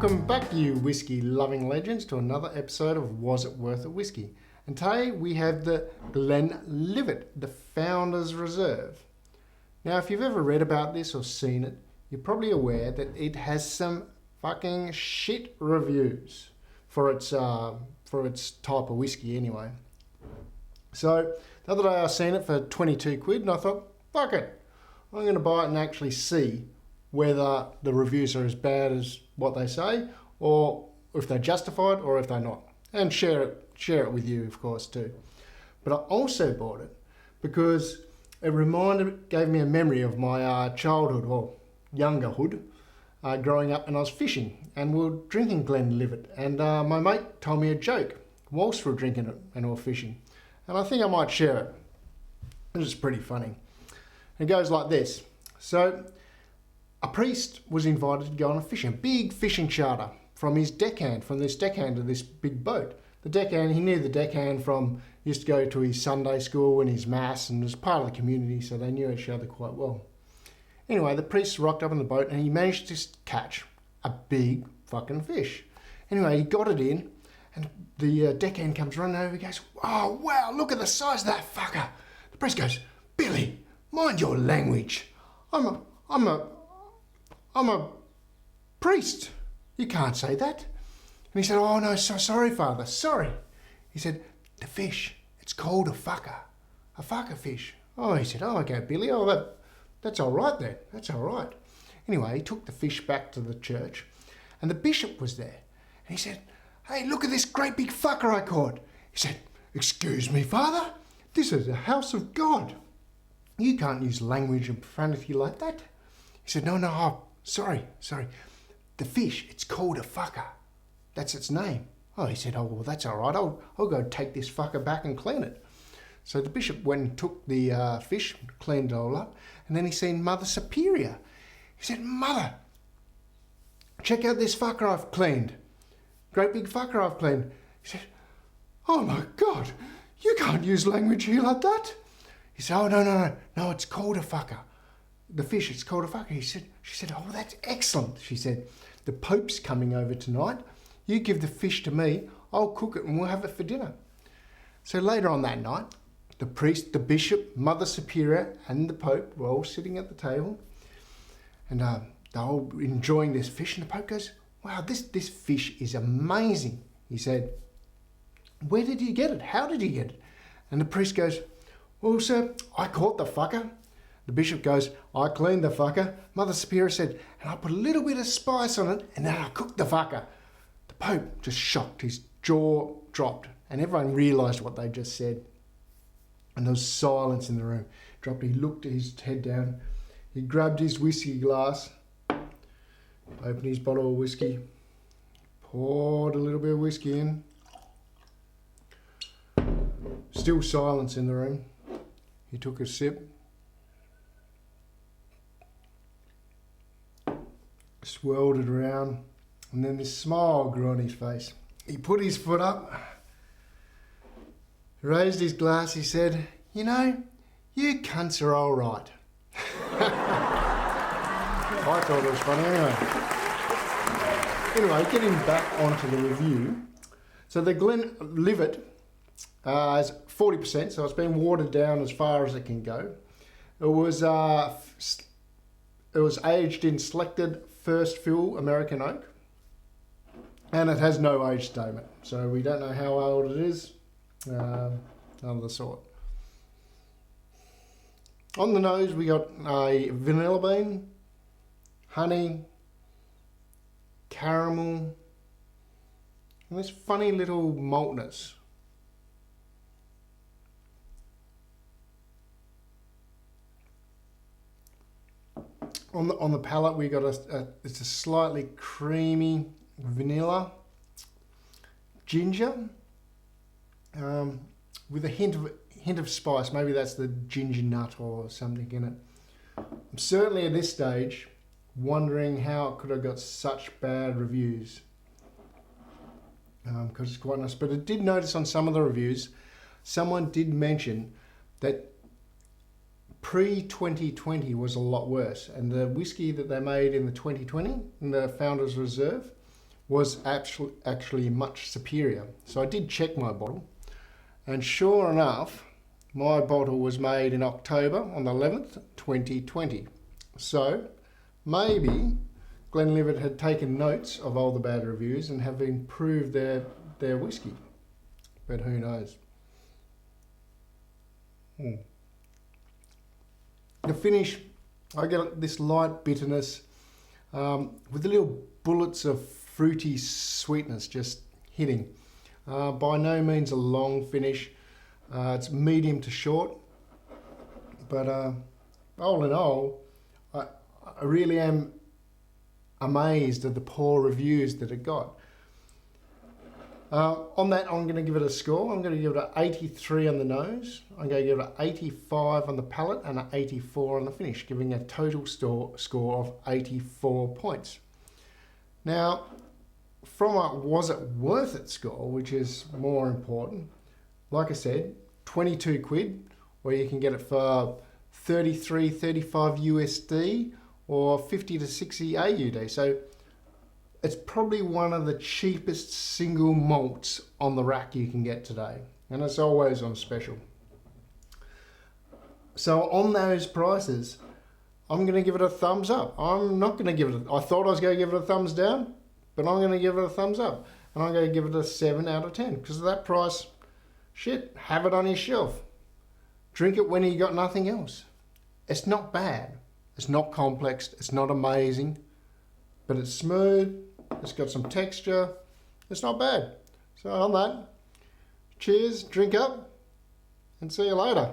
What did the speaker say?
Welcome back, you whiskey-loving legends, to another episode of Was It Worth It Whiskey. And today we have the Glenlivet, the Founder's Reserve. Now, if you've ever read about this or seen it, you're probably aware that it has some fucking shit reviews for its type of whiskey anyway. So the other day I seen it for 22 quid and I thought, fuck it, I'm going to buy it and actually see whether the reviews are as bad as what they say, or if they're justified, or if they're not, and share it with you, of course, too. But I also bought it because it gave me a memory of my childhood or youngerhood, growing up, and I was fishing, and we were drinking Glenlivet, and my mate told me a joke whilst we were drinking it and we were fishing, and I think I might share it. It's just pretty funny. It goes like this. So, a priest was invited to go on a big fishing charter from this deckhand to this big boat. The deckhand, he knew the deckhand used to go to his Sunday school and his mass and was part of the community, so they knew each other quite well. Anyway, the priest rocked up in the boat and he managed to catch a big fucking fish. Anyway, he got it in and the deckhand comes running over, he goes, "Oh wow, look at the size of that fucker." The priest goes, "Billy, mind your language. I'm a priest. You can't say that." And he said, "Oh no, so sorry, Father, sorry." He said, "The fish, it's called a fucker fish." Oh, he said, "Oh, okay, Billy, that's all right then, that's all right." Anyway, he took the fish back to the church and the bishop was there. And he said, "Hey, look at this great big fucker I caught." He said, "Excuse me, Father, this is the house of God. You can't use language and profanity like that." He said, No, sorry. The fish, it's called a fucker. That's its name." Oh, he said, "Oh, well, that's all right. I'll go take this fucker back and clean it." So the bishop went and took the fish, cleaned it all up, and then he seen Mother Superior. He said, "Mother, check out this fucker I've cleaned. Great big fucker I've cleaned." He said, "Oh my God, you can't use language here like that." He said, "Oh, no, it's called a fucker. The fish, it's called a fucker." She said, "Oh, that's excellent." She said, "The Pope's coming over tonight. You give the fish to me, I'll cook it and we'll have it for dinner." So later on that night, the priest, the bishop, Mother Superior and the Pope were all sitting at the table and they're all enjoying this fish, and the Pope goes, "Wow, this fish is amazing." He said, "Where did you get it? How did you get it?" And the priest goes, "Well, sir, I caught the fucker." The bishop goes, "I cleaned the fucker." Mother Superior said, "And I put a little bit of spice on it and then I cooked the fucker." The Pope just shocked, his jaw dropped, and everyone realised what they just said. And there was silence in the room. He looked his head down, he grabbed his whiskey glass, opened his bottle of whiskey, poured a little bit of whiskey in. Still silence in the room. He took a sip, swirled it around, and then this smile grew on his face. He put his foot up, raised his glass, he said, "You know, you cunts are all right." I thought it was funny anyway. Getting back onto the review. So the Glenlivet is 40%, so it's been watered down as far as it can go. It was aged in selected first fill American oak, and it has no age statement, so we don't know how old it is, none of the sort. On the nose we got a vanilla bean, honey, caramel, and this funny little maltness. On the palate we got it's a slightly creamy vanilla, ginger, with a hint of spice. Maybe that's the ginger nut or something in it. I'm certainly at this stage wondering how it could have got such bad reviews, because it's quite nice. But I did notice on some of the reviews, someone did mention that pre-2020 was a lot worse, and the whiskey that they made in the 2020 in the Founder's Reserve was actually much superior. So I did check my bottle, and sure enough, my bottle was made in October on the 11th, 2020. So maybe Glenlivet had taken notes of all the bad reviews and have improved their whiskey. But who knows? The finish, I get this light bitterness with the little bullets of fruity sweetness just hitting. By no means a long finish. It's medium to short. But all in all, I really am amazed at the poor reviews that it got. On that, I'm going to give it a score. I'm going to give it an 83 on the nose. I'm going to give it an 85 on the palate and an 84 on the finish, giving a total score of 84 points. Now, from a was it worth it score, which is more important, like I said, 22 quid, or you can get it for 33, 35 USD or 50 to 60 AUD. So it's probably one of the cheapest single malts on the rack you can get today. And it's always on special. So on those prices, I'm going to give it a thumbs up. I'm not going to give it I thought I was going to give it a thumbs down, but I'm going to give it a thumbs up. And I'm going to give it a 7 out of 10. Because of that price, shit, have it on your shelf. Drink it when you got nothing else. It's not bad. It's not complex. It's not amazing. But it's smooth. It's got some texture. It's not bad. So on that, cheers, drink up, and see you later.